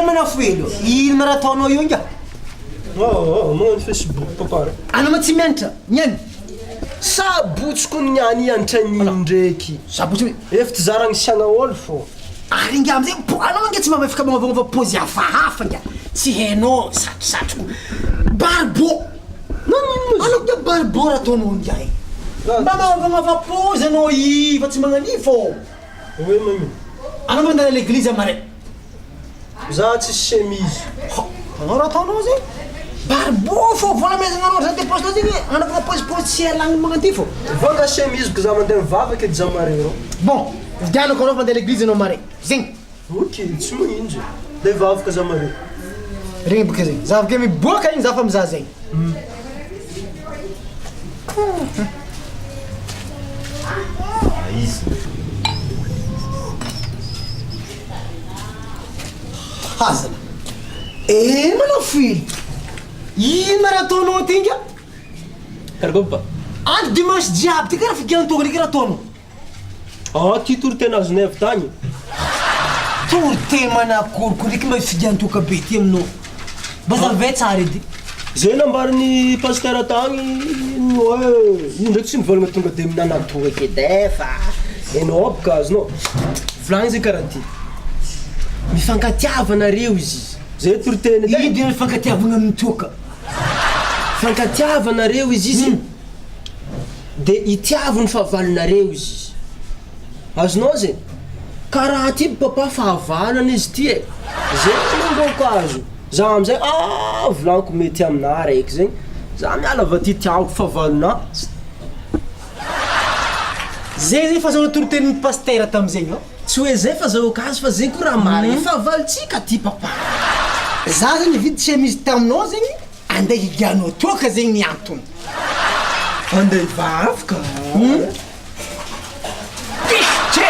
Mana filho, ino marataonao io nga? Magnano Facebook papara. Anao ma tsy mianatra, niany? Sabotsiko niany hianatra an'ino ndraiky. Sabotsy Efa ty zaragny siana ôlo fô. ary nga amizay anao nga tsy afaka magnova pôzy hafahafa nga. Tsy hainao satrosatroko. Barbo. Anao nga barbo raha ataonao nga e. Mba magnova pôzy anao fa tsy magnan'io fô. Oui mami. Anao mandeha à l'église mare. Za tsisy chemise. Anao raha ataonao zay? Barbo fô volamezana anao za dépense zany anaovana pôzy tsy alagny magnan'ity fô. Vanga chemise ko za mandeha mivavaka edy za mare rô. Bon, vidianako anao mandeha à l'église anao mare. Zegny. Ok, tsy magnino zay. Ndeha mivavaka za mare. Regny boka zegny. Za avake miboaka igny za fa mizaha zegny. Hazana. Mana filho. Ino raha ataonao ty nga? Karakopa. Andro dimanche jiaby ty karaha figiantoko ty karaha ataonao. Ty toro-tena azonay avy tagny. Toro-te manakorokorika mba figiantoka be ty aminao. Bazavay tsara edy. Zay nambariny pasteur tagny hoe io ndraiky tsy mivolagna tonga de minanatoka edy fa enao boka azonao. Volagny zay karaha ty. Mifankatiavanareo izy. Zay toro-tena edy. Ino mifankatiavagna amin'ny toka? Fankatiavanareo izy de itiavany fahavalonareo izy. Azonao zay? Karaha ty papa fahavalana izy ty e. Zay mangoko azo. Za amizay volaniko mety amina raiky zegny. Za miala avy aty tiako fahavalona. Zay fazao toro-ten'ny pasteur tamizegny ao. Tsy hoe zay fazahoaka azy fa zegny ko raha marigny fahavalontsika ty papa. Za zany nividy chemise taminao zegny andeha higianao toka zegny ny antony. Andeha hivavaka. Piche!